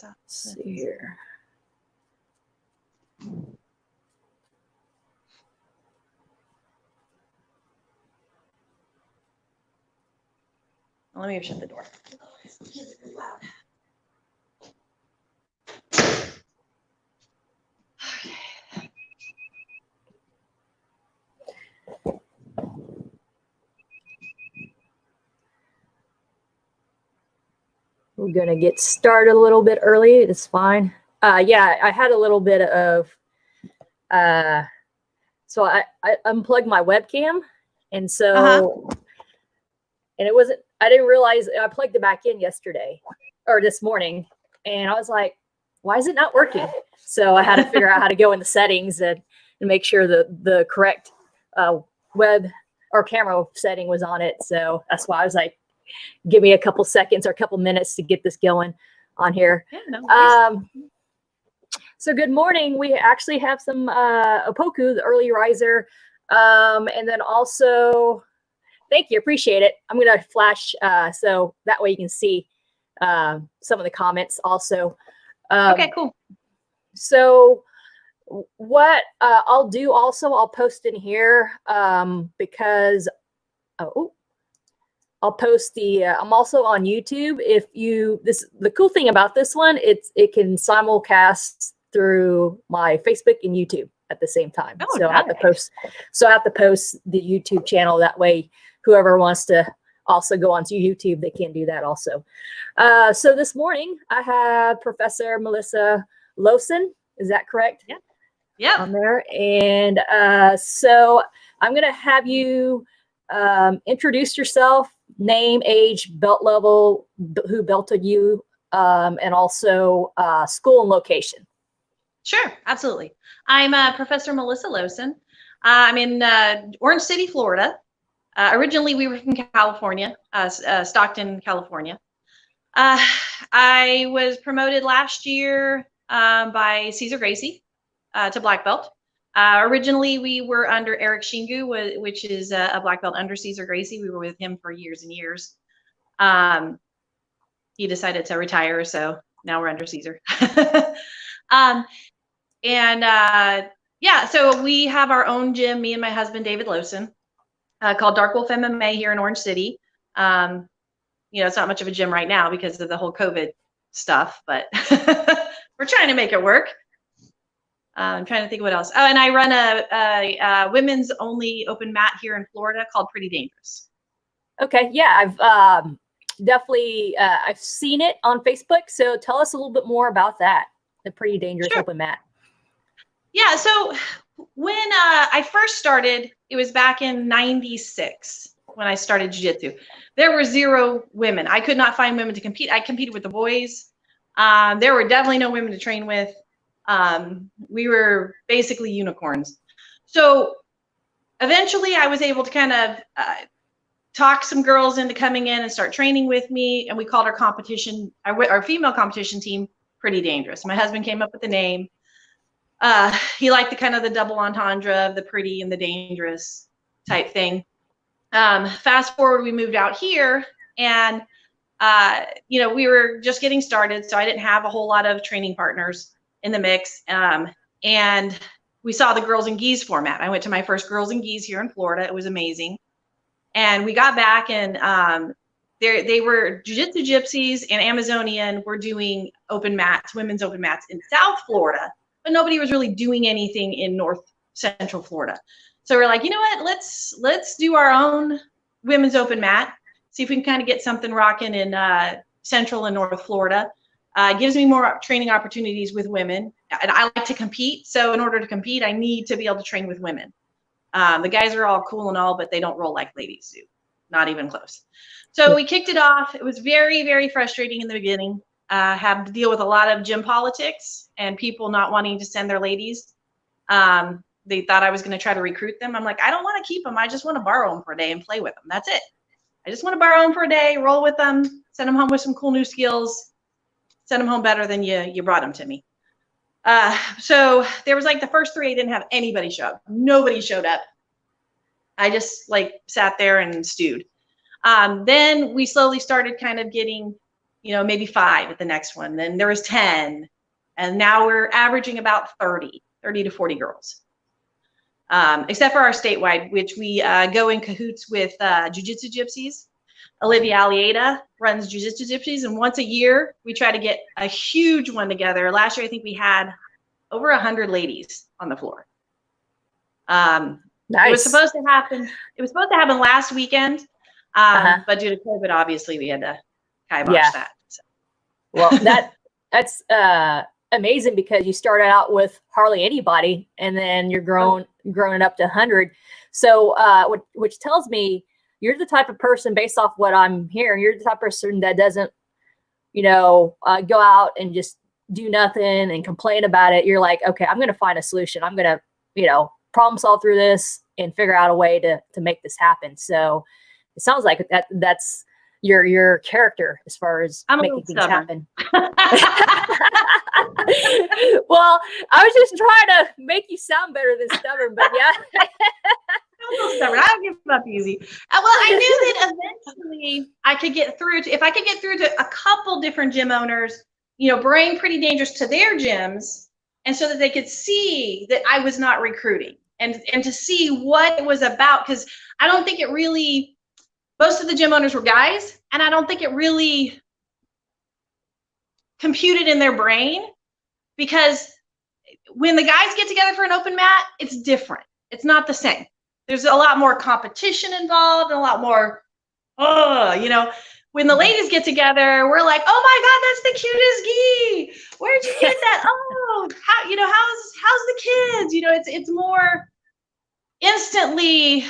Let's see here. Let me shut the door. We're going to get started a little bit early. It's fine. Yeah, I had a little bit of, so I unplugged my webcam. And so, and it wasn't, I didn't realize I plugged it back in yesterday or this morning. And I was like, why is it not working? So I had to figure out how to go in the settings and make sure that the correct web or camera setting was on it. So that's why I was like, give me a couple seconds or a couple minutes to get this going on here. Yeah, no worries. So good morning. We actually have some Opoku, the early riser. And then also, thank you, appreciate it. I'm going to flash so that way you can see some of the comments also. Okay, cool. So what I'll do also, I'll post in here because, I'll post the, I'm also on YouTube. If you, the cool thing about this one, it can simulcast through my Facebook and YouTube at the same time. Oh, so nice. I have to post the YouTube channel. That way, whoever wants to also go onto YouTube, they can do that also. So this morning I have Professor Melissa Lohsen. Is that correct? Yeah. Yeah. On there. And so I'm going to have you introduce yourself, name, age, belt level, who belted you, and also school and location. Sure, absolutely. I'm Professor Melissa Lohsen. I'm in Orange City, Florida. Originally, we were from California, Stockton, California. I was promoted last year by Cesar Gracie to black belt. Originally, we were under Eric Shingu, which is a black belt under Cesar Gracie. We were with him for years and years. He decided to retire, so now we're under Cesar. Yeah, so we have our own gym, me and my husband, David Lohsen, called Dark Wolf MMA here in Orange City. You know, it's not much of a gym right now because of the whole COVID stuff, but we're trying to make it work. I'm trying to think what else. Oh, and I run a women's only open mat here in Florida called Pretty Dangerous. Okay, yeah, I've definitely I've seen it on Facebook. So tell us a little bit more about that, the Pretty Dangerous open mat. Yeah, so when I first started, it was back in '96 when I started jiu-jitsu. There were 0 women. I could not find women to compete. I competed with the boys. There were definitely no women to train with. We were basically unicorns. So eventually I was able to kind of talk some girls into coming in and start training with me. And we called our competition, our female competition team, Pretty Dangerous. My husband came up with the name. He liked the kind of the double entendre of the pretty and the dangerous type thing. Fast forward, we moved out here and, you know, we were just getting started. So I didn't have a whole lot of training partners in the mix. And we saw the Girls and Gis format. I went to my first Girls and Gis here in Florida. It was amazing. And we got back and they were Jiu-Jitsu Gypsies and Amazonian were doing open mats, women's open mats in South Florida, but nobody was really doing anything in North Central Florida. So we're like, you know what, let's do our own women's open mat, see if we can kind of get something rocking in Central and North Florida. It gives me more training opportunities with women. And I like to compete. So in order to compete, I need to be able to train with women. The guys are all cool and all, but they don't roll like ladies do. Not even close. So we kicked it off. It was very, very frustrating in the beginning. Had to deal with a lot of gym politics and people not wanting to send their ladies. They thought I was going to try to recruit them. I'm like, I don't want to keep them. I just want to borrow them for a day and play with them. That's it. I just want to borrow them for a day, roll with them, send them home with some cool new skills, send them home better than you brought them to me. So there was like the first 3, I didn't have anybody show up. Nobody showed up. I just like sat there and stewed. Then we slowly started kind of getting maybe 5 at the next one. Then there was 10. And now we're averaging about 30 to 40 girls. Except for our statewide, which we go in cahoots with Jiu-Jitsu Gypsies. Olivia Alieta runs Jiu-Jitsu Gypsies, and once a year we try to get a huge one together. Last year I think we had over 100 ladies on the floor. Nice. It was supposed to happen last weekend, but due to COVID, obviously we had to kibosh that. So. Well, that's amazing, because you started out with hardly anybody, and then you're growing it up to 100. So, which tells me you're the type of person, based off what I'm hearing, you're the type of person that doesn't, go out and just do nothing and complain about it. You're like, okay, I'm going to find a solution. I'm going to, problem solve through this and figure out a way to make this happen. So it sounds like that's your character as far as making things happen. Well, I was just trying to make you sound better than stubborn, but yeah. I'm a little stubborn. I don't give up easy. Well, I knew that eventually I could get through to, if I could get through to a couple different gym owners, bring Pretty Dangerous to their gyms, and so that they could see that I was not recruiting, and to see what it was about. Because I don't think it really, most of the gym owners were guys, and I don't think it really computed in their brain, because when the guys get together for an open mat, it's different. It's not the same. There's a lot more competition involved, and a lot more, when the ladies get together, we're like, oh my God, that's the cutest gi. Where'd you get that? Oh, how's the kids? It's more instantly,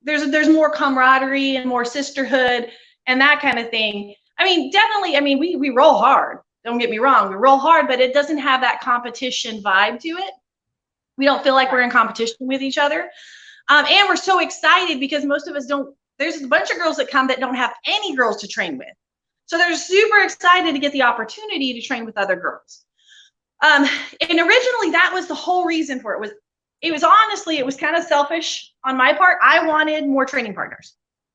there's more camaraderie and more sisterhood and that kind of thing. I mean, definitely, we roll hard. Don't get me wrong. We roll hard, but it doesn't have that competition vibe to it. We don't feel like we're in competition with each other. And we're so excited because most of us don't, there's a bunch of girls that come that don't have any girls to train with. So they're super excited to get the opportunity to train with other girls. And originally that was the whole reason for it. It was kind of selfish on my part. I wanted more training partners.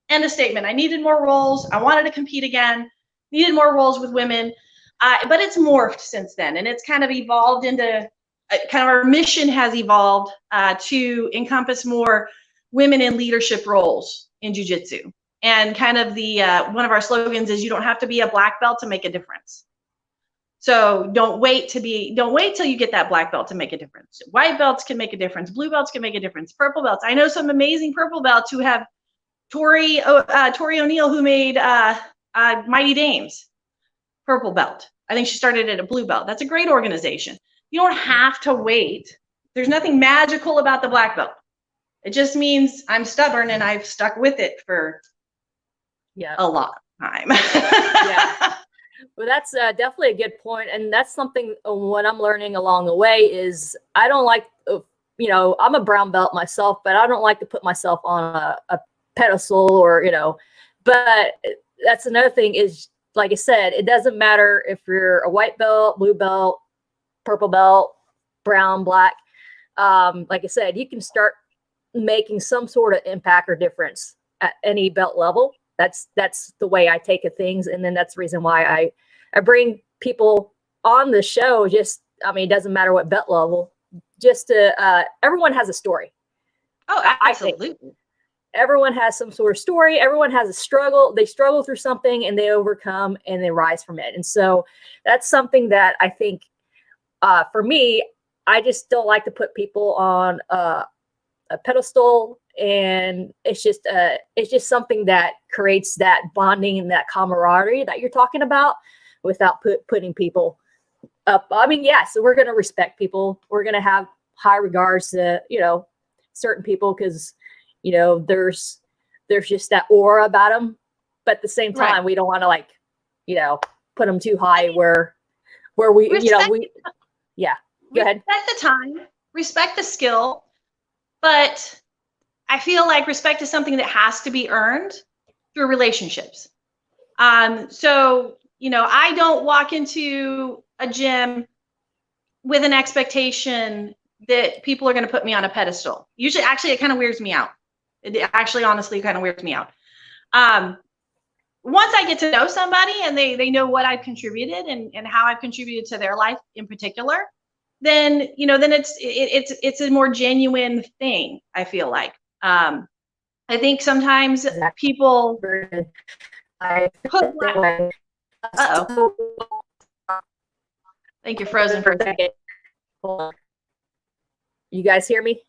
End of statement. I needed more roles. I wanted to compete again, needed more roles with women. But it's morphed since then. And it's kind of evolved into, our mission has evolved to encompass more women in leadership roles in Jiu-Jitsu. And kind of the one of our slogans is, you don't have to be a black belt to make a difference. So don't wait till you get that black belt to make a difference. White belts can make a difference. Blue belts can make a difference. Purple belts. I know some amazing purple belts who have Tori O'Neill, who made Mighty Dames purple belt. I think she started at a blue belt. That's a great organization. You don't have to wait. There's nothing magical about the black belt. It just means I'm stubborn and I've stuck with it for a long time. Yeah. Well, that's definitely a good point. And that's something what I'm learning along the way is I don't like, I'm a brown belt myself, but I don't like to put myself on a pedestal or, but that's another thing is, like I said, it doesn't matter if you're a white belt, blue belt, purple belt, brown, black. Like I said, you can start making some sort of impact or difference at any belt level. That's the way I take at things. And then that's the reason why I bring people on the show. It doesn't matter what belt level, just to, everyone has a story. Oh, absolutely. Everyone has some sort of story. Everyone has a struggle. They struggle through something and they overcome and they rise from it. And so that's something that I think, for me, I just don't like to put people on a pedestal, and it's just something that creates that bonding and that camaraderie that you're talking about without putting people up. So we're going to respect people. We're going to have high regards to, certain people because, there's just that aura about them. But at the same time, we don't want to put them too high where we, go ahead. Respect the time, respect the skill. But I feel like respect is something that has to be earned through relationships. So, I don't walk into a gym with an expectation that people are going to put me on a pedestal. Usually, actually, it kind of weirds me out. It actually, honestly, kind of weirds me out. once I get to know somebody and they know what I've contributed and how I've contributed to their life in particular, then, then it's a more genuine thing, I feel like. I think sometimes people put uh-oh. I think you're frozen for a second. You guys hear me?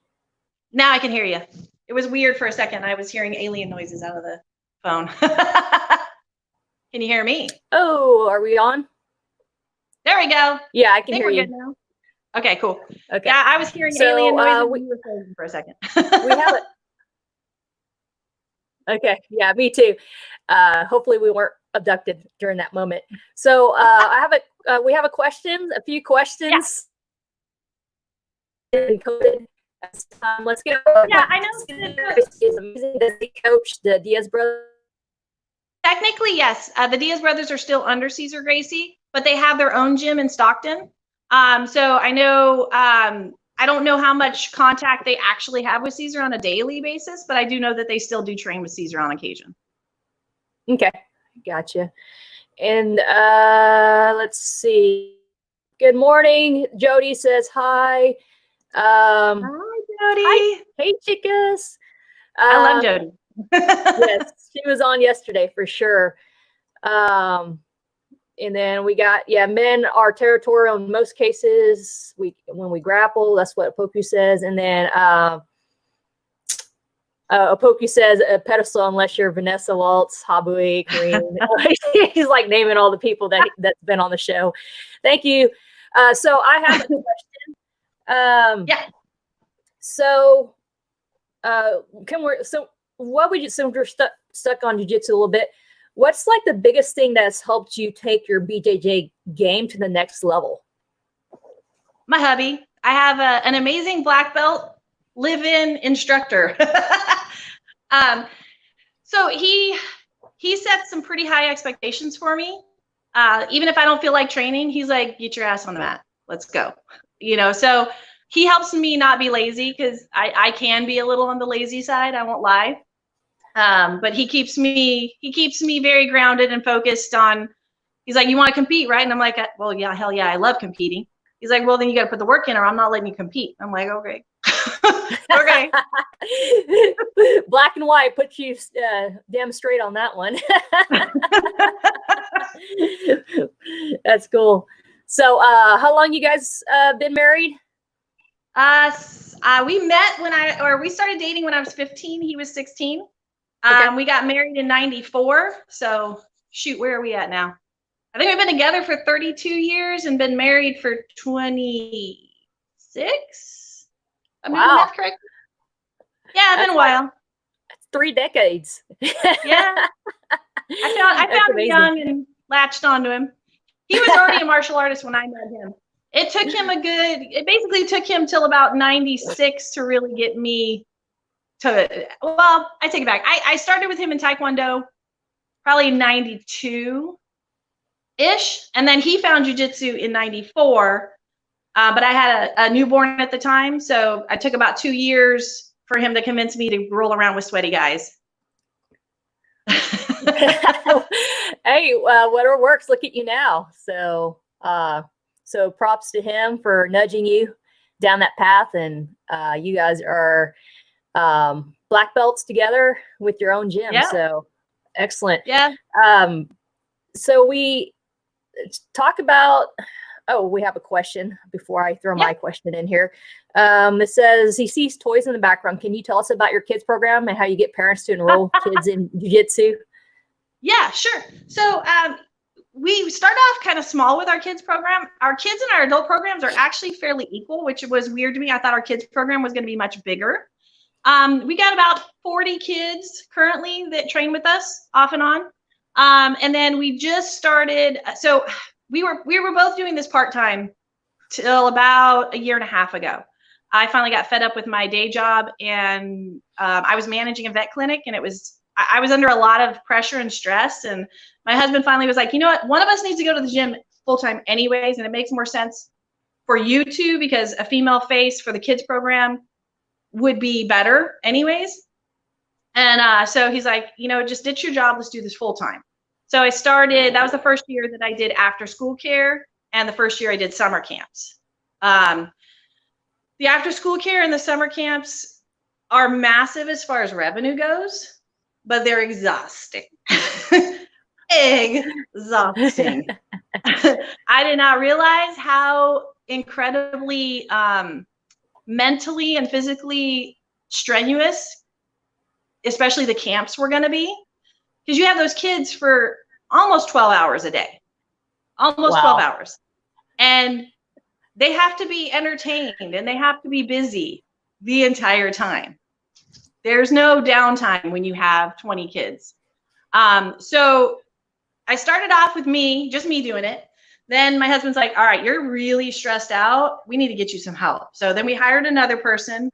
Now I can hear you. It was weird for a second. I was hearing alien noises out of the phone. Can you hear me? Oh, are we on? There we go. Yeah, I can hear you. Good now. Okay, cool. Okay. Yeah, I was hearing alien noises and you were frozen for a second. We have it. Okay. Yeah, me too. Hopefully we weren't abducted during that moment. So we have a few questions. Yeah. Let's get. Yeah, I know. Is amazing. Does he coach the Diaz brothers? Technically, yes. The Diaz brothers are still under Cesar Gracie, but they have their own gym in Stockton. So I know. I don't know how much contact they actually have with Cesar on a daily basis, but I do know that they still do train with Cesar on occasion. Okay, gotcha. And let's see. Good morning. Jody says hi. Hi, Jody. Hi. Hey, chicas. I love Jody. Yes, she was on yesterday for sure. And then we got, men are territorial in most cases. When we grapple, that's what Opoku says. And then Opoku says a pedestal unless you're Vanessa Waltz, Habui, Kareem. He's like naming all the people that's been on the show. Thank you. So I have a question. Yeah. So what would you, so we're stuck on jiu-jitsu a little bit. What's like the biggest thing that's helped you take your BJJ game to the next level? My hubby. I have an amazing black belt live-in instructor. So he sets some pretty high expectations for me. Even if I don't feel like training, he's like, get your ass on the mat. Let's go. So he helps me not be lazy because I can be a little on the lazy side. I won't lie. But he keeps me very grounded and focused on, he's like, you want to compete, right? And I'm like, well, yeah, hell yeah, I love competing. He's like, well, then you got to put the work in or I'm not letting you compete. I'm like, okay. Okay. Black and white, put you damn straight on that one. That's cool. So how long you guys been married? We met we started dating when I was 15. He was 16. Okay. We got married in 94. So shoot, where are we at now? I think we've been together for 32 years and been married for 26. I'm doing the math correct? Yeah, it's been a while. 3 decades. Yeah. I found him young and latched onto him. He was already a martial artist when I met him. It basically took him till about 96 to really get me well, I take it back. I started with him in Taekwondo probably 92-ish. And then he found Jiu-Jitsu in 94. But I had a newborn at the time. So I took about 2 years for him to convince me to roll around with sweaty guys. Hey, whatever works. Look at you now. So props to him for nudging you down that path. And you guys are black belts together with your own gym. Yeah. So excellent. Yeah. So we talk about, we have a question before I throw my question in here. It says, he sees toys in the background. Can you tell us about your kids program and how you get parents to enroll kids in jiu-jitsu? Yeah, sure. So we start off kind of small with our kids program. Our kids and our adult programs are actually fairly equal, which was weird to me. I thought our kids program was going to be much bigger. We got about 40 kids currently that train with us off and on. And then we just started. So we were both doing this part-time till about a year and a half ago. I finally got fed up with my day job and I was managing a vet clinic and I was under a lot of pressure and stress. And my husband finally was like, you know what? One of us needs to go to the gym full-time anyways. And it makes more sense for you two because a female face for the kids program would be better anyways. And so he's like, just ditch your job. Let's do this full-time. So I started, that was the first year that I did after school care, and the first year I did summer camps. The after school care and the summer camps are massive as far as revenue goes, but they're exhausting. Exhausting. I did not realize how incredibly mentally and physically strenuous, especially the camps were going to be, because you have those kids for almost 12 hours a day, almost Wow. 12 hours. And they have to be entertained and they have to be busy the entire time. There's no downtime when you have 20 kids. So I started off with just me doing it. Then my husband's like, all right, you're really stressed out. We need to get you some help. So then we hired another person,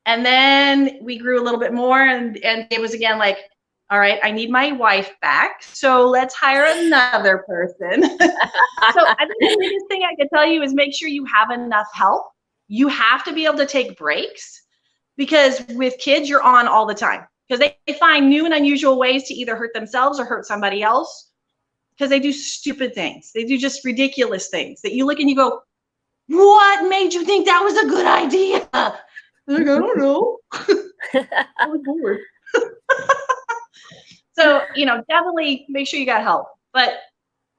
and then we grew a little bit more, and it was again like, all right, I need my wife back. So let's hire another person. So I think the biggest thing I could tell you is make sure you have enough help. You have to be able to take breaks, because with kids, you're on all the time, because they find new and unusual ways to either hurt themselves or hurt somebody else, because they do stupid things. They do just ridiculous things that you look and you go, what made you think that was a good idea? Like, I don't know. I was bored. So, definitely make sure you got help. But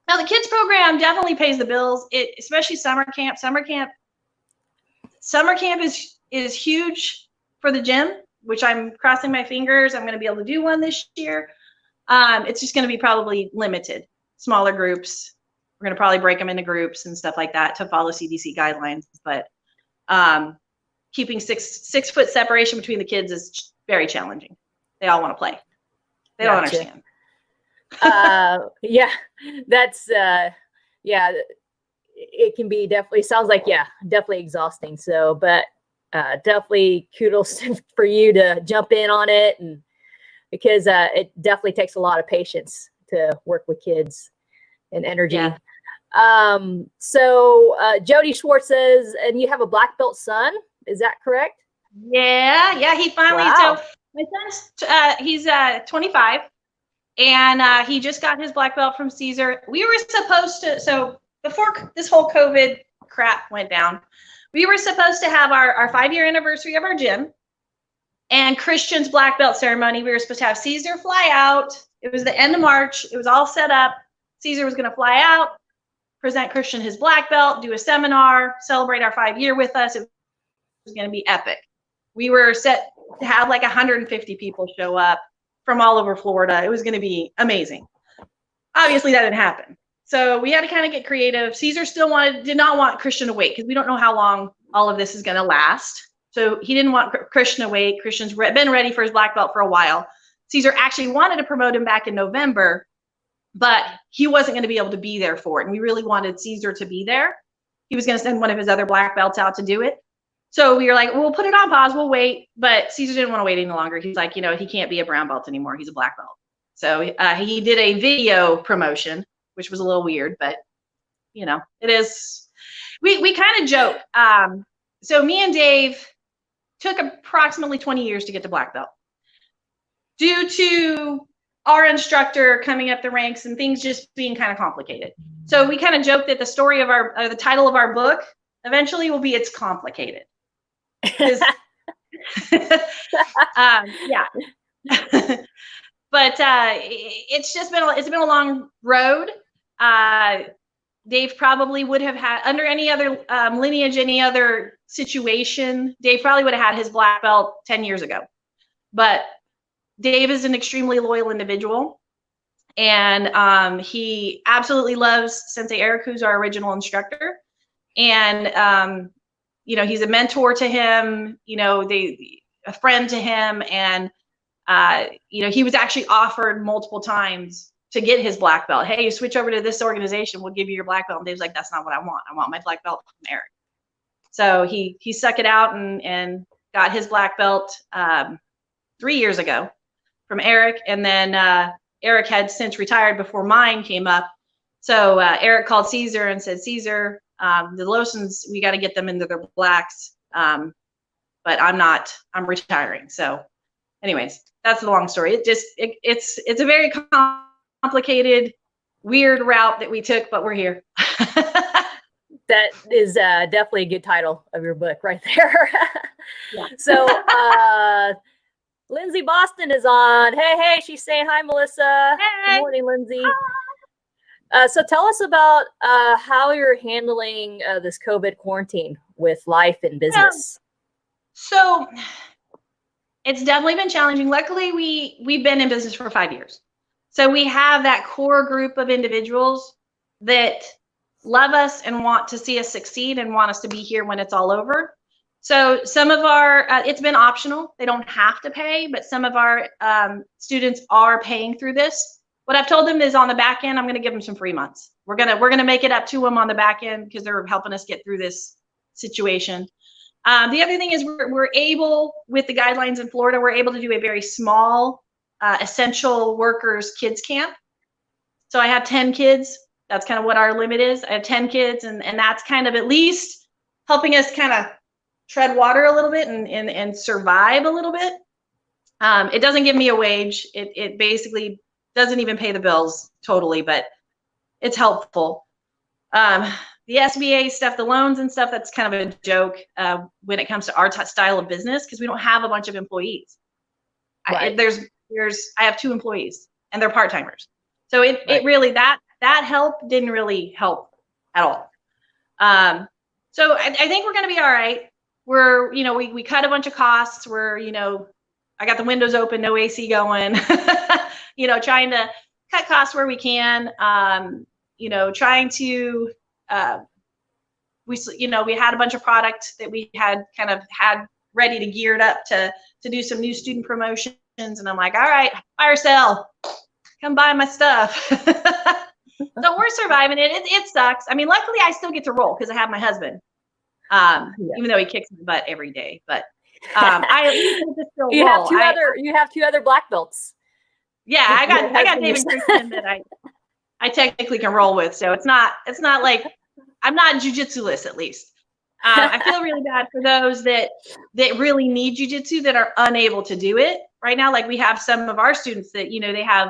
now the kids program definitely pays the bills, especially summer camp. Summer camp is huge for the gym, which I'm crossing my fingers. I'm going to be able to do one this year. It's just going to be probably limited, smaller groups. We're going to probably break them into groups and stuff like that to follow CDC guidelines. But keeping six foot separation between the kids is very challenging. They all want to play. They don't understand. Yeah, that's it can be definitely, sounds like, definitely exhausting. So, but definitely kudos for you to jump in on it, and because it definitely takes a lot of patience to work with kids and energy. Yeah. So Jody Schwartz says, and you have a black belt son, is that correct? Yeah, he finally, wow. So my son's, he's 25, and he just got his black belt from Caesar. We were supposed to, so before this whole COVID crap went down, we were supposed to have our 5-year anniversary of our gym and Christian's black belt ceremony. We were supposed to have Caesar fly out. It was the end of March. It was all set up. Caesar was going to fly out, present Christian his black belt, do a seminar, celebrate our 5-year with us. It was going to be epic. We were set to have like 150 people show up from all over Florida. It was going to be amazing. Obviously, that didn't happen. So we had to kind of get creative. Caesar still did not want Christian to wait, because we don't know how long all of this is going to last. So he didn't want Christian to wait. Christian's been ready for his black belt for a while. Caesar actually wanted to promote him back in November, but he wasn't going to be able to be there for it. And we really wanted Caesar to be there. He was going to send one of his other black belts out to do it. So we were like, we'll put it on pause. We'll wait. But Caesar didn't want to wait any longer. He's like, he can't be a brown belt anymore. He's a black belt. So he did a video promotion, which was a little weird, but it is, we kind of joke. So me and Dave took approximately 20 years to get to black belt due to our instructor coming up the ranks and things just being kind of complicated. So we kind of joked that the story of the title of our book eventually will be It's Complicated. Yeah. But it's been a long road. Dave probably would have had, under any other lineage, any other situation, Dave probably would have had his black belt 10 years ago. But Dave is an extremely loyal individual, and he absolutely loves Sensei Eric, who's our original instructor. And he's a mentor to him, a friend to him, and he was actually offered multiple times to get his black belt. Hey, you switch over to this organization, we'll give you your black belt. And Dave's like, that's not what I want. I want my black belt from Eric. So he stuck it out and got his black belt 3 years ago from Eric. And then Eric had since retired before mine came up. So Eric called Caesar and said, Caesar, the Lohsens, we got to get them into their blacks. But I'm retiring. So anyways, that's the long story. It's a very complicated, weird route that we took, but we're here. That is definitely a good title of your book right there. Yeah. So Lindsay Boston is on. Hey, she's saying hi, Melissa. Hey. Good morning, Lindsay. So tell us about how you're handling this COVID quarantine with life and business. So it's definitely been challenging. Luckily, we've been in business for 5 years. So we have that core group of individuals that love us and want to see us succeed and want us to be here when it's all over. So some of our, it's been optional. They don't have to pay, but some of our students are paying through this. What I've told them is on the back end, I'm going to give them some free months. We're gonna make it up to them on the back end because they're helping us get through this situation. The other thing is we're able, with the guidelines in Florida, we're able to do a very small essential workers kids camp. So I have 10 kids. That's kind of what our limit is. I have 10 kids, and that's kind of at least helping us kind of tread water a little bit and survive a little bit. It doesn't give me a wage. It basically doesn't even pay the bills totally, but it's helpful. The SBA stuff, the loans and stuff, that's kind of a joke when it comes to our style of business because we don't have a bunch of employees. Right. I have 2 employees and they're part-timers. So it really, that help didn't really help at all. So I think we're going to be all right. We're, we cut a bunch of costs. We're, I got the windows open, no AC going, trying to cut costs where we can, trying to, we had a bunch of product that we had ready to geared up to do some new student promotions. And I'm like, all right, fire sale, come buy my stuff. So we're surviving it. It sucks. I mean, luckily I still get to roll because I have my husband, even though he kicks my butt every day, but I at least get to still roll. You have two other black belts. Yeah, I got David Christian that I technically can roll with. So it's not like I'm not jiu-jitsu-less, at least. I feel really bad for those that really need jiu-jitsu that are unable to do it right now. Like we have some of our students that, they have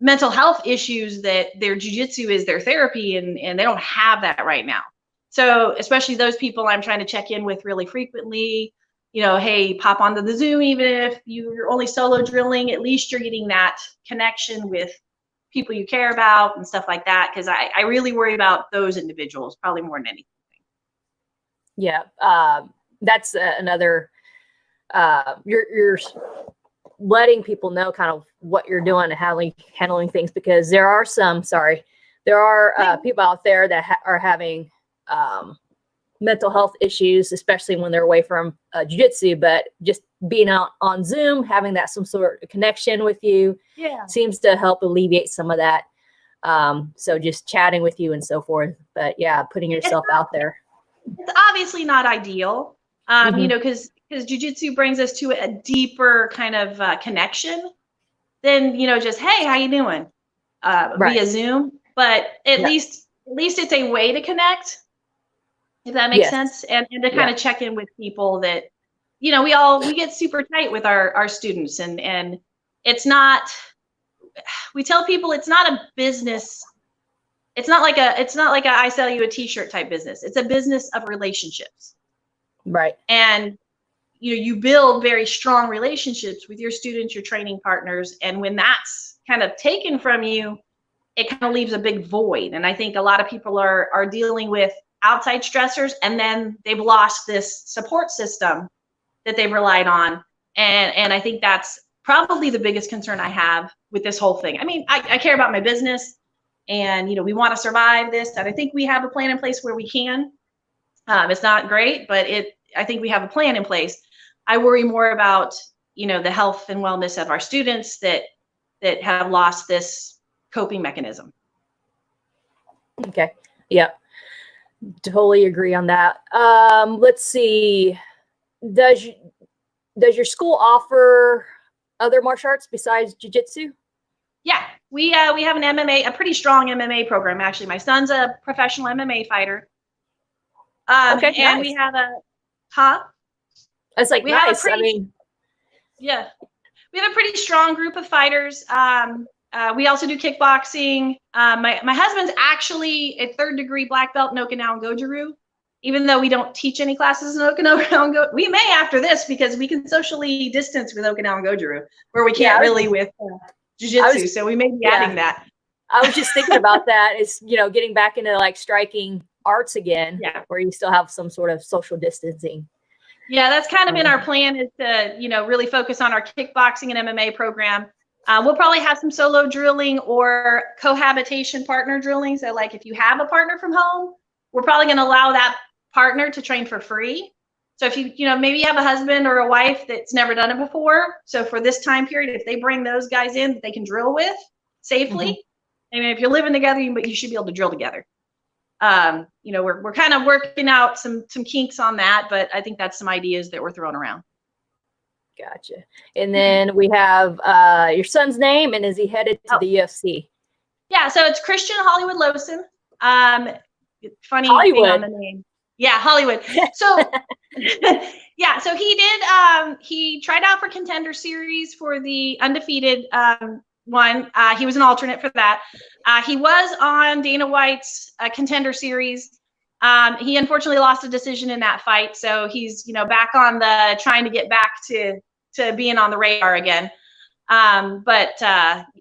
mental health issues that their jiu-jitsu is their therapy and they don't have that right now. So especially those people I'm trying to check in with really frequently, hey, pop onto the Zoom, even if you're only solo drilling, at least you're getting that connection with people you care about and stuff like that. Cause I really worry about those individuals probably more than anything. Yeah. That's another, you're letting people know kind of what you're doing and handling things, because there are people out there that are having mental health issues, especially when they're away from jiu-jitsu, but just being out on Zoom, having that some sort of connection with you seems to help alleviate some of that. So just chatting with you and so forth, but yeah, putting yourself out there. It's obviously not ideal, because jiu-jitsu brings us to a deeper kind of connection than, just, hey, how you doing? Via Zoom, but at least it's a way to connect, if that makes sense, and to kind of check in with people that, we get super tight with our students, and it's not, we tell people it's not a business. It's not like a I sell you a t-shirt type business. It's a business of relationships. Right. And you build very strong relationships with your students, your training partners. And when that's kind of taken from you, it kind of leaves a big void. And I think a lot of people are dealing with outside stressors, and then they've lost this support system that they've relied on. And I think that's probably the biggest concern I have with this whole thing. I mean, I care about my business, and, we want to survive this. And I think we have a plan in place where we can. It's not great, but I think we have a plan in place. I worry more about, the health and wellness of our students that have lost this coping mechanism. Okay. Yeah. Totally agree on that. Let's see. Does your school offer other martial arts besides jiu-jitsu? Yeah, we have an MMA, a pretty strong MMA program. Actually, my son's a professional MMA fighter. Okay, and nice. We have That's like nice. Yeah, we have a pretty strong group of fighters. We also do kickboxing. My husband's actually a 3rd degree black belt in Okinawan Goju-Ryu. Even though we don't teach any classes in Okinawan Goju-Ryu, we may after this because we can socially distance with Okinawan Goju-Ryu, where we can't really with Jiu-Jitsu. So we may be adding that. I was just thinking about that. Is getting back into like striking arts again, where you still have some sort of social distancing. Yeah, that's kind of been our plan, is to really focus on our kickboxing and MMA program. We'll probably have some solo drilling or cohabitation partner drilling. So like if you have a partner from home, we're probably going to allow that partner to train for free. So if you maybe you have a husband or a wife that's never done it before. So for this time period, if they bring those guys in that they can drill with safely, I mean, if you're living together, you should be able to drill together. We're kind of working out some kinks on that, but I think that's some ideas that we're throwing around. Gotcha. And then we have your son's name, and is he headed to the UFC? Yeah, so it's Christian Hollywood Lohsen. Funny Hollywood. thing on the name. Yeah, Hollywood. So yeah, so he did he tried out for Contender Series for the undefeated one. He was an alternate for that. He was on Dana White's Contender Series. He unfortunately lost a decision in that fight, so he's back on the trying to get back to being on the radar again. But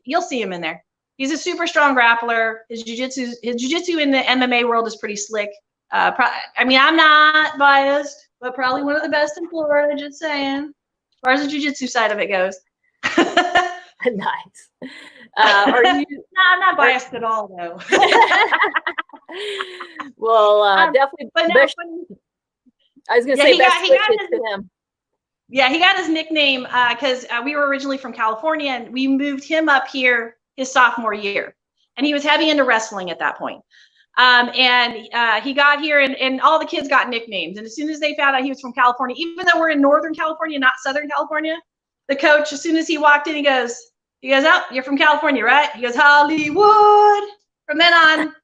you'll see him in there. He's a super strong grappler. His jiu-jitsu in the MMA world is pretty slick. I mean, I'm not biased, but probably one of the best in Florida, just saying, as far as the jiu-jitsu side of it goes. Nice. Are you? No, I'm not biased at all, though. Well, definitely. But no, I was going to say best wishes to him. Yeah, he got his nickname because we were originally from California, and we moved him up here his sophomore year, and he was heavy into wrestling at that point. He got here, and all the kids got nicknames. And as soon as they found out he was from California, even though we're in Northern California, not Southern California, the coach, as soon as he walked in, he goes, "Oh, you're from California, right?" He goes, "Hollywood." From then on,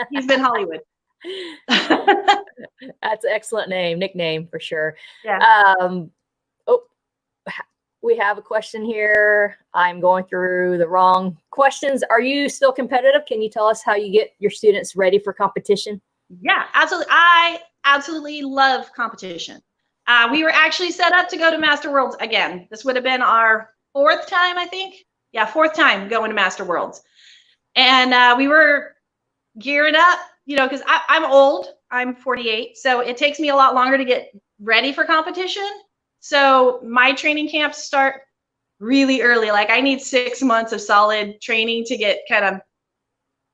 he's been Hollywood. That's an excellent nickname for sure. Yeah. We have a question here. I'm going through the wrong questions. Are you still competitive? Can you tell us how you get your students ready for competition? Yeah, absolutely. I absolutely love competition. We were actually set up to go to Master Worlds again. This would have been our 4th time, I think. Yeah, 4th time going to Master Worlds. And we were gearing up, because I'm old. I'm 48. So it takes me a lot longer to get ready for competition. So my training camps start really early. Like I need 6 months of solid training to get kind of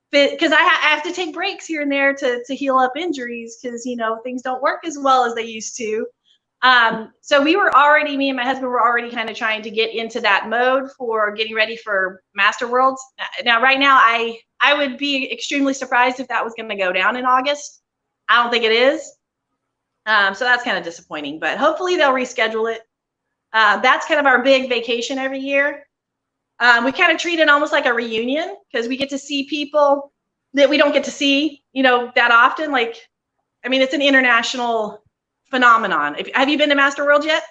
fit, because I have to take breaks here and there to heal up injuries, because things don't work as well as they used to. So me and my husband were already kind of trying to get into that mode for getting ready for Master Worlds. Now, right now, I would be extremely surprised if that was going to go down in August. I don't think it is. So that's kind of disappointing, but hopefully they'll reschedule it. That's kind of our big vacation every year. We kind of treat it almost like a reunion, because we get to see people that we don't get to see, that often. Like, I mean, it's an international phenomenon. Have you been to Master World yet?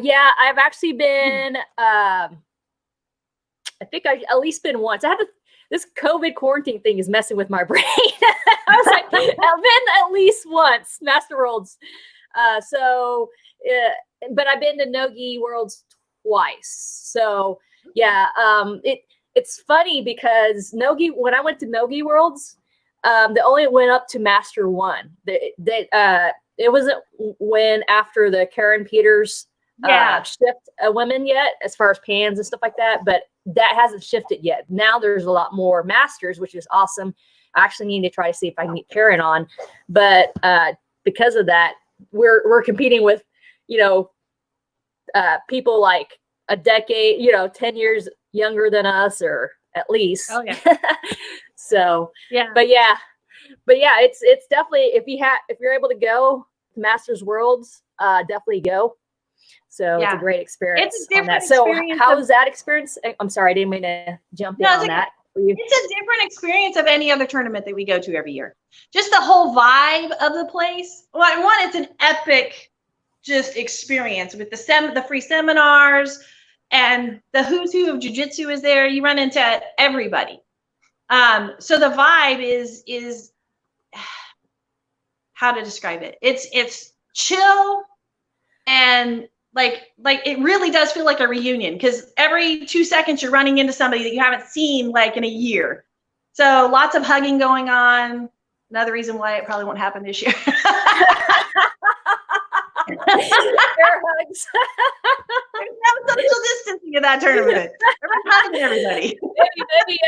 Yeah, I've actually been, I think I've at least been once. This COVID quarantine thing is messing with my brain. I was like, I've been at least once, Master Worlds. But I've been to Nogi Worlds twice. So yeah, it's funny because when I went to Nogi Worlds, they only went up to Master 1. It wasn't when after the Karen Peters shift women yet, as far as pans and stuff like that, but that hasn't shifted yet. Now there's a lot more masters, which is awesome. I actually need to try to see if I can get Karen on, but because of that, we're competing with people like a decade, 10 years younger than us, or at least. Oh yeah. So yeah, but yeah, it's definitely, if you're able to go to Masters Worlds, definitely go. So it's a great experience. It's a different experience. So how was that experience? I'm sorry, I didn't mean to jump in on that. It's a different experience of any other tournament that we go to every year. Just the whole vibe of the place. Well, one, it's an epic just experience with the free seminars, and the who's who of jiu-jitsu is there. You run into everybody. So the vibe is how to describe it. It's chill, and like it really does feel like a reunion, because every 2 seconds you're running into somebody that you haven't seen like in a year. So lots of hugging going on. Another reason why it probably won't happen this year. Air hugs. There's no social distancing in that tournament. Everyone's hugging everybody. Maybe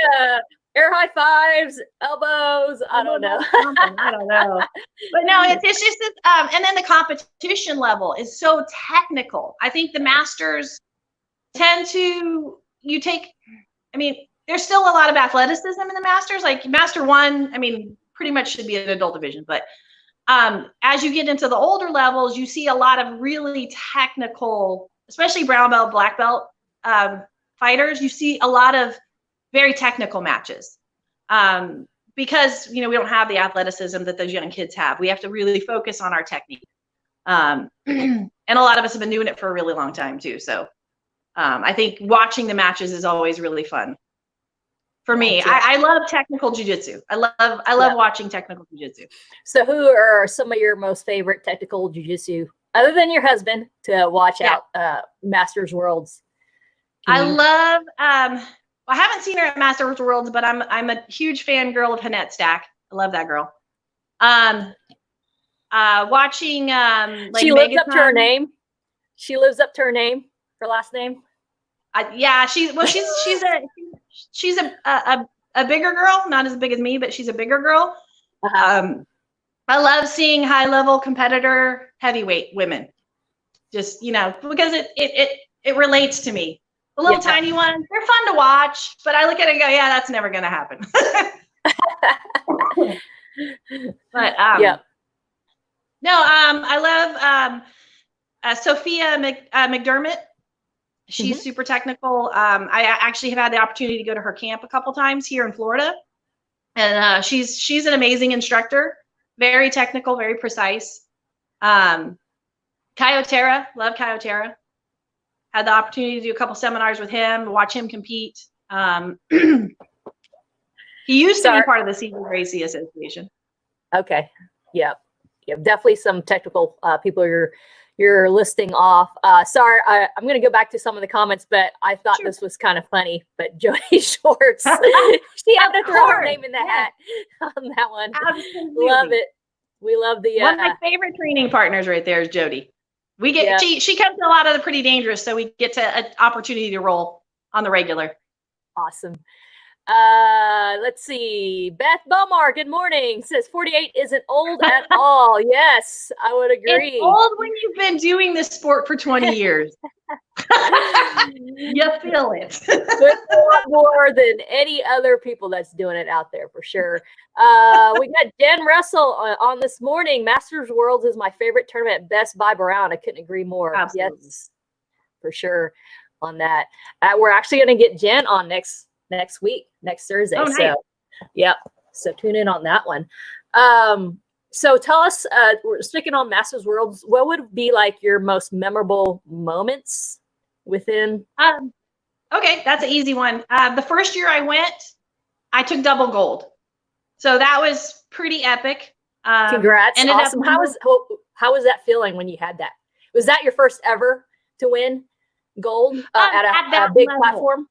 air high fives, elbows. I don't know. I don't know. But no, it's just this, and then the competition level is so technical. I think the masters tend to, there's still a lot of athleticism in the masters. Like Master 1, pretty much should be an adult division, but as you get into the older levels, you see a lot of really technical, especially brown belt, black belt fighters. You see a lot of very technical matches because, we don't have the athleticism that those young kids have. We have to really focus on our technique. And a lot of us have been doing it for a really long time too. So I think watching the matches is always really fun. For me, I love technical jiu-jitsu. I love watching technical jiu-jitsu. So who are some of your most favorite technical jiu-jitsu, other than your husband, to watch out Masters Worlds? I love, I haven't seen her at Masters Worlds, but I'm a huge fangirl of Hanette Stack. I love that girl. Watching she lives up to her name. She lives up to her name, her last name. She's a bigger girl, not as big as me, but she's a bigger girl. I love seeing high level competitor heavyweight women, just because it relates to me. The little tiny ones, they're fun to watch, but I look at it and go, yeah, that's never gonna happen. But no, I love Sophia McDermott. She's super technical. I actually have had the opportunity to go to her camp a couple times here in Florida, and she's an amazing instructor. Very technical, very precise. Kyotera, love Kyotera. Had the opportunity to do a couple seminars with him, watch him compete. He used to be part of the Season Gracie Association. Okay. Yeah. Definitely some technical people you're listing off. Sorry, I'm going to go back to some of the comments, but I thought this was kind of funny. But Jody Shorts, she had to throw her name in the hat on that one. Absolutely. Love it. We love the one of my favorite training partners right there is Jody. We get she comes to a lot of the Pretty Dangerous, so we get to an opportunity to roll on the regular. Awesome. Let's see. Beth Bomar, good morning. Says 48 isn't old at all. Yes, I would agree. It's old when you've been doing this sport for 20 years. You feel it. More than any other people that's doing it out there, for sure. We got Jen Russell on this morning. Masters Worlds is my favorite tournament. Best vibe around. I couldn't agree more. Absolutely. Yes, for sure on that. We're actually going to get Jen on next week, next Thursday. Oh, nice. So, so tune in on that one. So tell us, we're sticking on Masters Worlds, what would be like your most memorable moments within? Okay, that's an easy one. The first year I went, I took double gold. So that was pretty epic. Congrats. Awesome. How was that feeling when you had that? Was that your first ever to win gold at a big platform?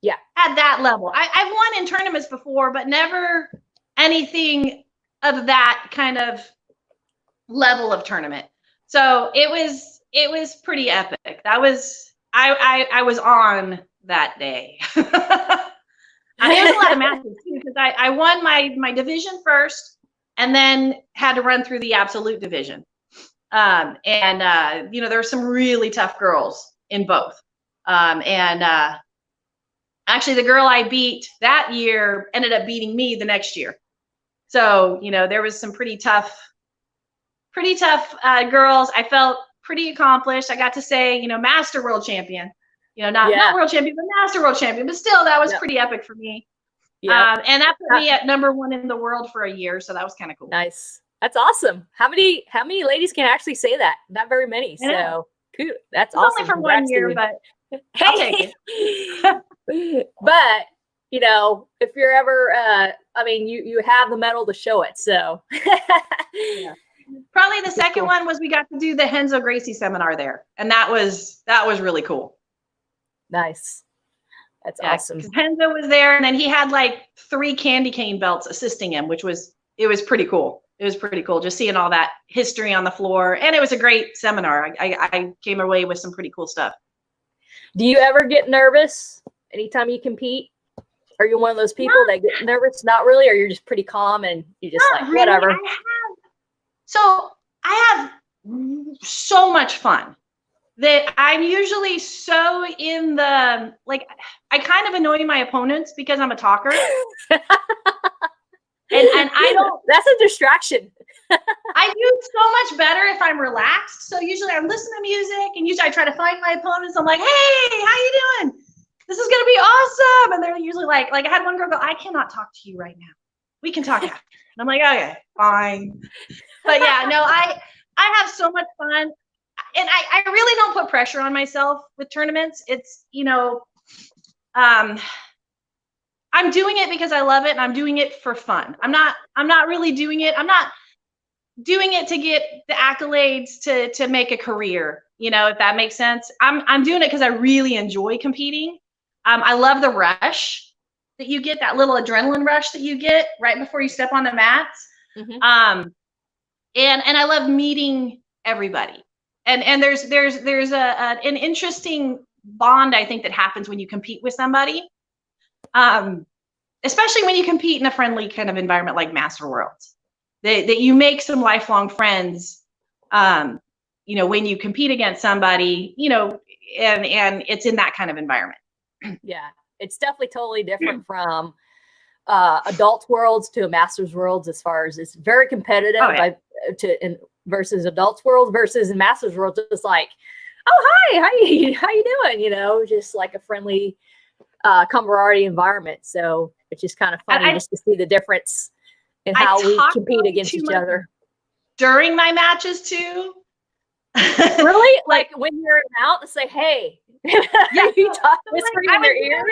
Yeah. At that level. I've won in tournaments before, but never anything of that kind of level of tournament. So it was pretty epic. That was, I was on that day. There was a lot of matches too, because I won my division first and then had to run through the absolute division. There were some really tough girls in both. Actually, the girl I beat that year ended up beating me the next year. So, there was some pretty tough girls. I felt pretty accomplished. I got to say, Master World Champion, not World Champion, but Master World Champion. But still, that was pretty epic for me. And that put me at #1 in the world for a year. So that was kind of cool. Nice. That's awesome. How many ladies can actually say that? Not very many. So cool. That's awesome. Only for 1 year, but I'll take it. But you know, if you're ever, I mean, you have the medal to show it. So yeah. Probably the second one was we got to do the Renzo Gracie seminar there, and that was really cool. Nice. That's awesome. Renzo was there, and then he had like 3 candy cane belts assisting him, which was pretty cool. It was pretty cool just seeing all that history on the floor, and it was a great seminar. I came away with some pretty cool stuff. Do you ever get nervous anytime you compete? Are you one of those people that get nervous? Not really, or you're just pretty calm and you just like really. Whatever? I have so much fun that I'm usually so in the, like, I kind of annoy my opponents because I'm a talker. And I don't. That's a distraction. I do so much better if I'm relaxed. So usually I'm listening to music, and usually I try to find my opponents. I'm like, hey, how you doing? This is gonna be awesome. And they're usually like I had one girl go, I cannot talk to you right now. We can talk after. And I'm like, okay, fine. But yeah, no, I have so much fun, and I really don't put pressure on myself with tournaments. It's, you know, I'm doing it because I love it, and I'm doing it for fun. I'm not really doing it. I'm not doing it to get the accolades to make a career, you know, if that makes sense. I'm doing it because I really enjoy competing. I love the rush that you get, that little adrenaline rush that you get right before you step on the mats. Mm-hmm. And I love meeting everybody. And there's an interesting bond, I think, that happens when you compete with somebody. Especially when you compete in a friendly kind of environment like Master Worlds, that you make some lifelong friends, you know, when you compete against somebody, you know, and it's in that kind of environment. Yeah, it's definitely totally different from adult worlds to a Masters Worlds, as far as it's very competitive. Oh, yeah. Versus adults world versus in Masters Worlds, it's like, oh, hi, how you doing? You know, just like a friendly camaraderie environment. So it's just kind of funny just to see the difference in how we compete against each other during my matches too. Really? Like when you're out to say, hey, yeah, you talk whispering in their ear.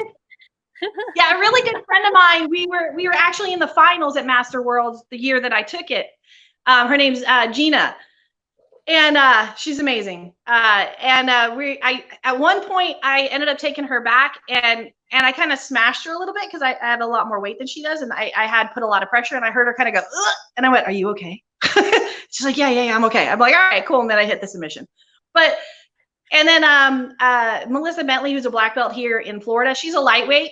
Yeah, a really good friend of mine. We were actually in the finals at Master Worlds the year that I took it. Her name's Gina, and she's amazing. At one point I ended up taking her back, and I kind of smashed her a little bit because I have a lot more weight than she does, and I had put a lot of pressure, and I heard her kind of go, ugh, and I went, "Are you okay?" She's like, yeah, I'm okay. I'm like, all right, cool. And then I hit the submission. And then Melissa Bentley, who's a black belt here in Florida, she's a lightweight,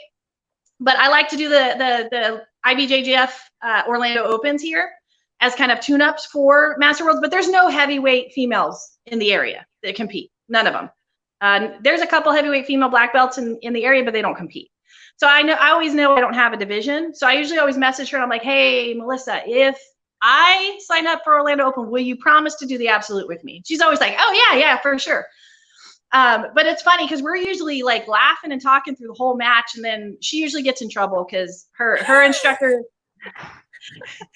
but I like to do the IBJJF Orlando Opens here as kind of tune-ups for Master Worlds, but there's no heavyweight females in the area that compete. None of them. There's a couple heavyweight female black belts in the area, but they don't compete. So I always know I don't have a division. So I usually always message her, and I'm like, hey, Melissa, if I sign up for Orlando Open, will you promise to do the absolute with me? She's always like, oh yeah, for sure. But it's funny because we're usually like laughing and talking through the whole match, and then she usually gets in trouble because her instructor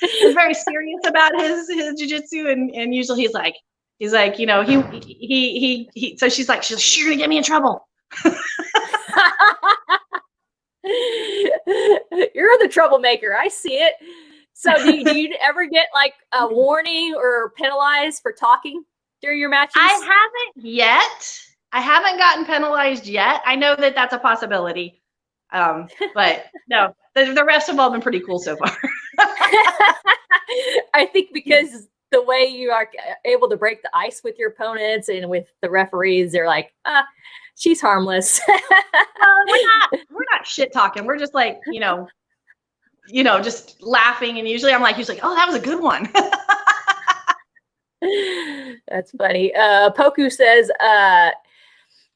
is very serious about his jiu-jitsu, and usually he's like, you know, he so she's like, you're gonna get me in trouble. You're the troublemaker. I see it. So do you ever get like a warning or penalized for talking during your matches? I haven't yet. I haven't gotten penalized yet. I know that that's a possibility. But no, the rest have all been pretty cool so far. I think because the way you are able to break the ice with your opponents and with the referees, they're like, she's harmless. We're not shit talking. We're just like, you know, just laughing. And usually I'm like, oh, that was a good one. That's funny. Poku says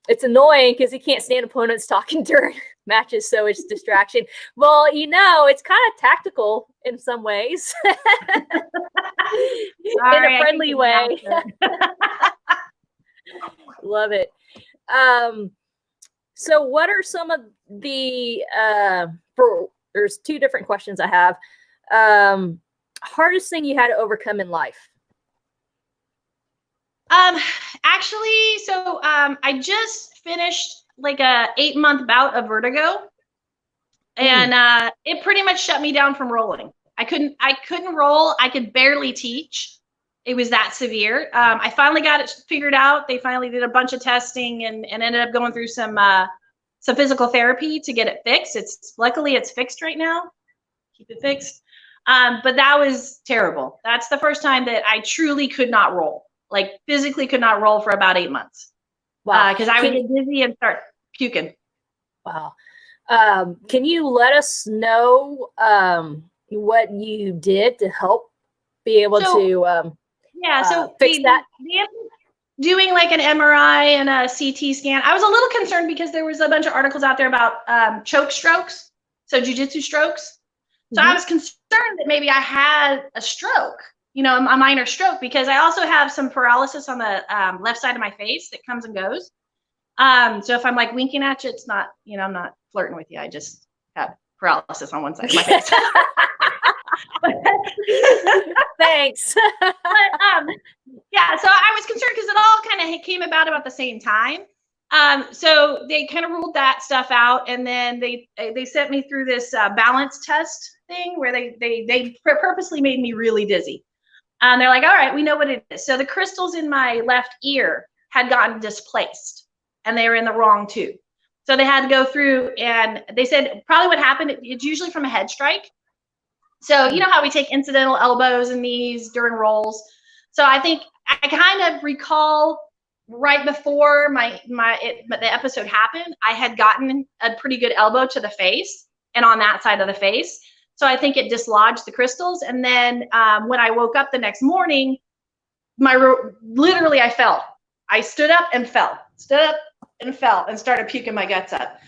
it's annoying because he can't stand opponents talking during matches, so it's distraction. Well, you know, it's kind of tactical in some ways. In a friendly way. Love it. So what are some of the there's two different questions I have. hardest thing you had to overcome in life? Actually, so I just finished like a 8-month bout of vertigo, and it pretty much shut me down from rolling. I couldn't roll. I could barely teach. It was that severe. I finally got it figured out. They finally did a bunch of testing and ended up going through some physical therapy to get it fixed. Luckily it's fixed right now. Keep it fixed. But that was terrible. That's the first time that I truly could not roll, like physically could not roll for about 8 months. Wow. Because I would get dizzy and start puking. Wow. Can you let us know what you did to help be able to fix that? Doing like an MRI and a CT scan. I was a little concerned because there was a bunch of articles out there about choke strokes, so Jiu-Jitsu strokes. So I was concerned that maybe I had a stroke, a minor stroke, because I also have some paralysis on the left side of my face that comes and goes. So if I'm like winking at you, it's not, I'm not flirting with you. I just have paralysis on one side of my face. Thanks. But so I was concerned because it all kind of came about the same time. So they kind of ruled that stuff out, and then they sent me through this balance test thing where they purposely made me really dizzy. They're like, all right, we know what it is. So the crystals in my left ear had gotten displaced, and they were in the wrong tube. So they had to go through, and they said probably what happened, it's usually from a head strike. So you know how we take incidental elbows and knees during rolls. So I think I kind of recall right before the episode happened, I had gotten a pretty good elbow to the face and on that side of the face. So I think it dislodged the crystals. And then when I woke up the next morning, literally I fell. I stood up and fell, and started puking my guts up.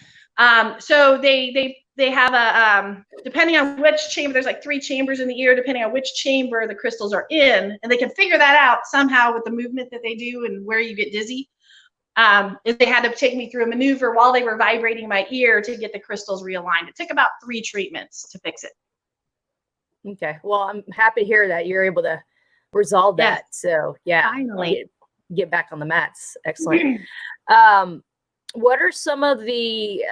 So they have a, depending on which chamber, there's like 3 chambers in the ear, depending on which chamber the crystals are in, and they can figure that out somehow with the movement that they do and where you get dizzy. They had to take me through a maneuver while they were vibrating my ear to get the crystals realigned. It took about 3 treatments to fix it. Okay. Well, I'm happy to hear that you're able to resolve that. Yes. So yeah, finally get back on the mats. Excellent. What are some of the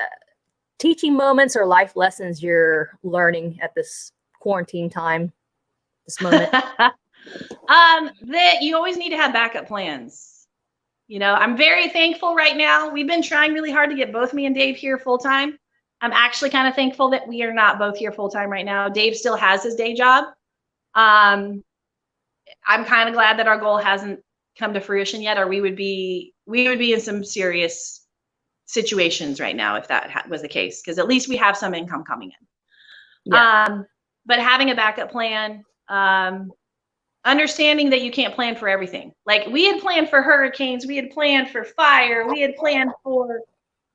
teaching moments or life lessons you're learning at this quarantine time, this moment? That you always need to have backup plans. I'm very thankful right now. We've been trying really hard to get both me and Dave here full time. I'm actually kind of thankful that we are not both here full time right now. Dave still has his day job. I'm kind of glad that our goal hasn't come to fruition yet, or we would be in some serious situations right now if that was the case, because at least we have some income coming in. Yeah. But having a backup plan, understanding that you can't plan for everything. Like we had planned for hurricanes, we had planned for fire, we had planned for,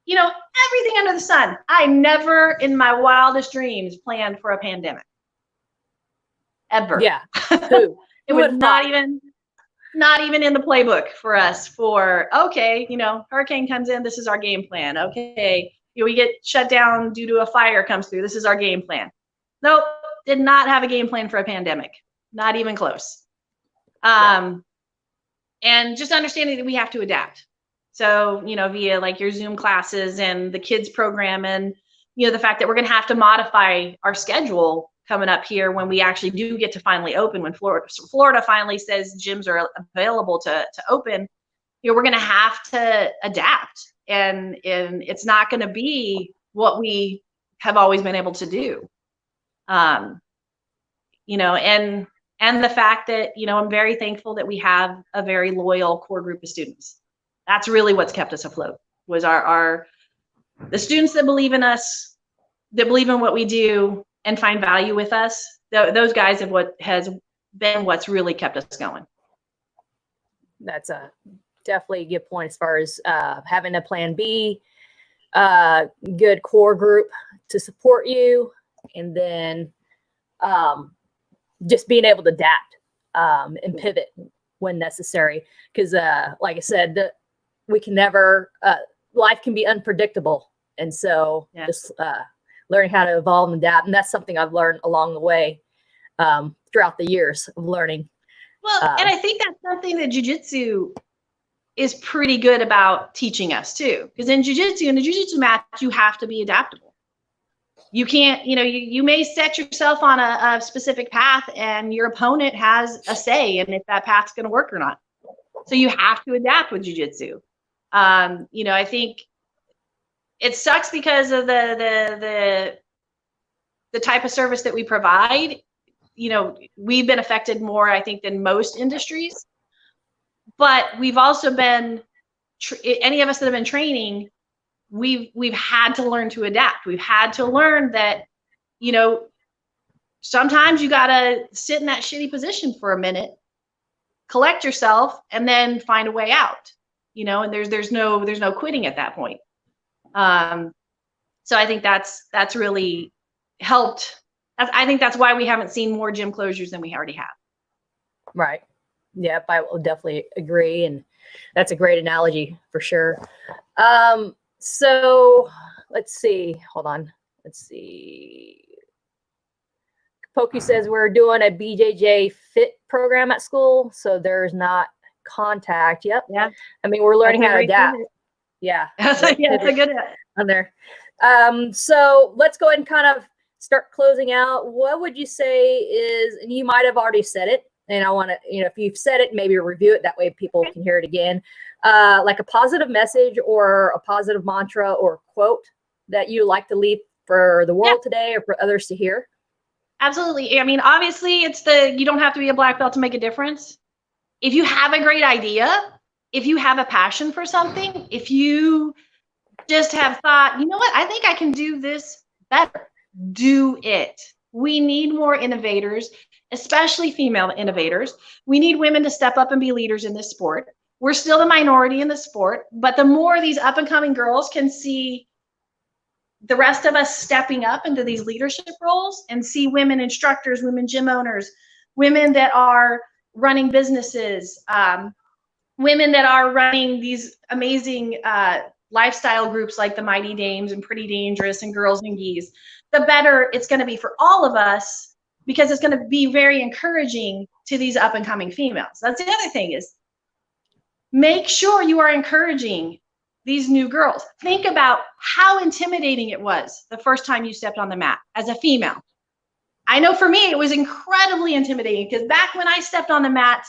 everything under the sun. I never in my wildest dreams planned for a pandemic. Ever. Yeah. It was not even in the playbook for us okay, hurricane comes in, this is our game plan. Okay, we get shut down due to a fire comes through, this is our game plan. Nope, did not have a game plan for a pandemic. Not even close. And just understanding that we have to adapt. So, via like your Zoom classes and the kids program and, the fact that we're going to have to modify our schedule coming up here when we actually do get to finally open, when Florida finally says gyms are available to open, we're going to have to adapt, and it's not going to be what we have always been able to do. And the fact that, I'm very thankful that we have a very loyal core group of students. That's really what's kept us afloat, was the students that believe in us, that believe in what we do and find value with us. Those guys have what's really kept us going. That's definitely a good point as far as having a plan B, good core group to support you, and then just being able to adapt and pivot when necessary. Because like I said, we can never, life can be unpredictable. And so just learning how to evolve and adapt. And that's something I've learned along the way. throughout the years of learning. Well, and I think that's something that Jiu-Jitsu is pretty good about teaching us too. Because in Jiu-Jitsu, in the Jiu-Jitsu match, you have to be adaptable. You can't, you may set yourself on a specific path and your opponent has a say in if that path's going to work or not. So you have to adapt with Jiu-Jitsu. I think it sucks because of the type of service that we provide. We've been affected more, I think, than most industries. But we've also been, any of us that have been training, we've had to learn to adapt. We've had to learn that, sometimes you got to sit in that shitty position for a minute, collect yourself, and then find a way out, and there's no quitting at that point. So I think that's really helped. I think that's why we haven't seen more gym closures than we already have. Right. Yep, I will definitely agree. And that's a great analogy for sure. So let's see. Hold on. Let's see. Pokey says we're doing a BJJ fit program at school, so there's not contact. Yep. Yeah. I mean, we're learning how to adapt. Yeah. That's a good on there. So let's go ahead and kind of start closing out. What would you say is, and you might have already said it, and I want to, if you've said it, maybe review it. That way people can hear it again. Like a positive message or a positive mantra or quote that you like to leave for the world today or for others to hear. Absolutely. I mean, obviously you don't have to be a black belt to make a difference. If you have a great idea, if you have a passion for something, if you just have thought, you know what, I think I can do this better, do it. We need more innovators, especially female innovators. We need women to step up and be leaders in this sport. We're still the minority in the sport, but the more these up and coming girls can see the rest of us stepping up into these leadership roles and see women instructors, women gym owners, women that are running businesses, women that are running these amazing lifestyle groups like the Mighty Dames and Pretty Dangerous and Girls and Geese, the better it's going to be for all of us, because it's going to be very encouraging to these up and coming females. That's the other thing, is make sure you are encouraging these new girls. Think about how intimidating it was the first time you stepped on the mat as a female. I know for me, it was incredibly intimidating, because back when I stepped on the mat,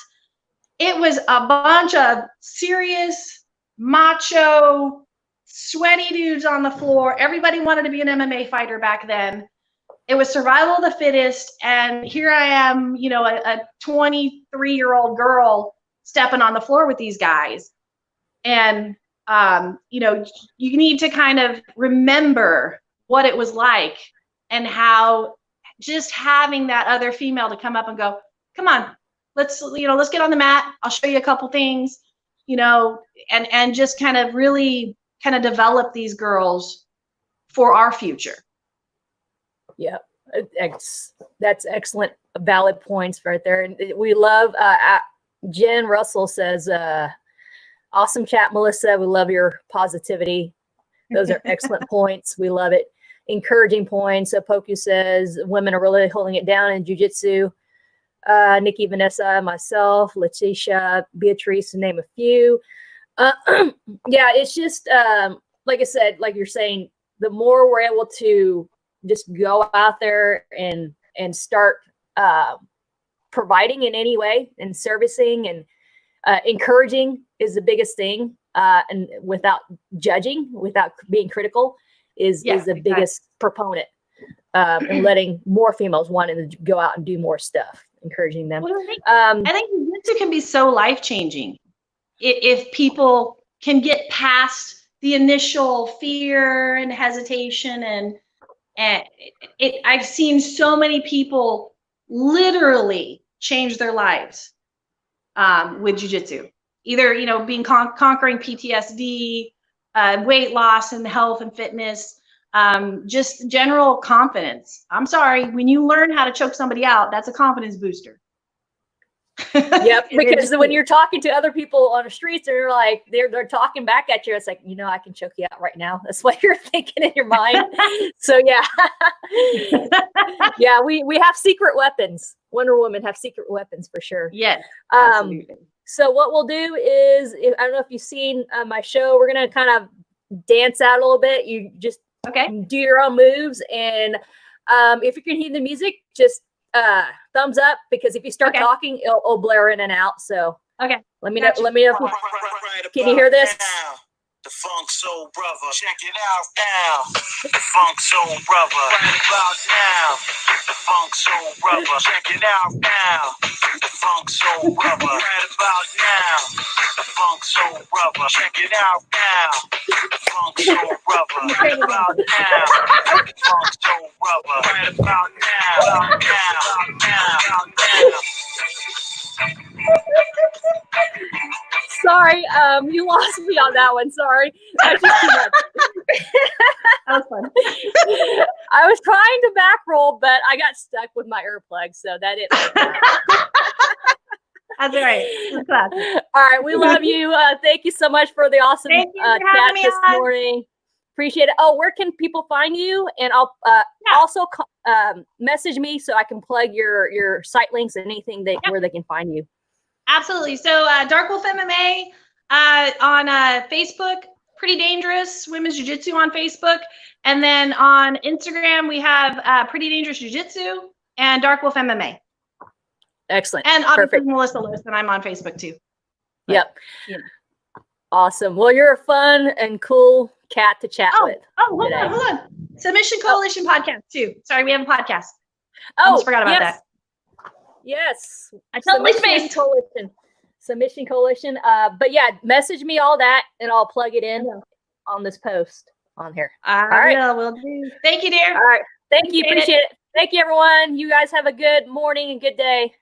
it was a bunch of serious, macho, sweaty dudes on the floor. Everybody wanted to be an MMA fighter back then. It was survival of the fittest. And here I am, a 23-year-old girl stepping on the floor with these guys. And, you need to kind of remember what it was like, and how just having that other female to come up and go, come on, let's get on the mat. I'll show you a couple things, and just kind of really kind of develop these girls for our future. Yeah, that's excellent, valid points right there. And we love, Jen Russell says, awesome chat, Melissa. We love your positivity. Those are excellent points. We love it. Encouraging points. So Poku says women are really holding it down in jiu-jitsu. Nikki, Vanessa, myself, Letitia, Beatrice, to name a few. Yeah, it's just, like I said, like you're saying, the more we're able to just go out there and start providing in any way, and servicing and encouraging is the biggest thing, and without judging, without being critical, is the biggest proponent, and letting more females want to go out and do more stuff, encouraging them. Well, I think jiu-jitsu can be so life-changing if people can get past the initial fear and hesitation, and I've seen so many people literally change their lives with jiu-jitsu, either being conquering PTSD, weight loss and health and fitness, just general confidence. I'm sorry, when you learn how to choke somebody out, that's a confidence booster. Yep, because when you're talking to other people on the streets, they're like they're talking back at you. It's like, I can choke you out right now. That's what you're thinking in your mind. So yeah, yeah, we have secret weapons. Wonder Woman have secret weapons for sure. Yes, absolutely. So what we'll do is, I don't know if you've seen my show. We're gonna kind of dance out a little bit. You just do your own moves, and if you can hear the music, just thumbs up, because if you start talking, it'll blare in and out. So let me know. Let me know. Can you hear this? The Funk Soul Brother, check it out now. The Funk Soul Brother, right about now. The Funk Soul Brother, check it out now. The Funk Soul Brother, right about now. The Funk Soul Brother, check it out now. The Funk Soul Brother, right about now. The Funk Soul Brother, right about now. Now. Sorry, you lost me on that one. Sorry. That's just too much. That was fun. I was trying to back roll, but I got stuck with my earplugs, so that didn't work. That's all right. All right, we love you. Thank you so much for the awesome chat this morning. Appreciate it. Oh, where can people find you? And I'll also message me so I can plug your site links and anything where they can find you. Absolutely. So Dark Wolf MMA on Facebook, Pretty Dangerous Women's Jiu-Jitsu on Facebook. And then on Instagram, we have Pretty Dangerous Jiu-Jitsu and Dark Wolf MMA. Excellent. And obviously Melissa Lohsen, I'm on Facebook too. Yep. Awesome. Well, you're a fun and cool cat to chat with. Oh, hold on. Submission Coalition podcast too. Sorry, we have a podcast. I almost forgot about that. Yes. I totally spaced. Submission Coalition. But yeah, message me all that and I'll plug it in on this post on here. All right. Will do. Thank you, dear. All right. Thank you. Appreciate it. Thank you, everyone. You guys have a good morning and good day.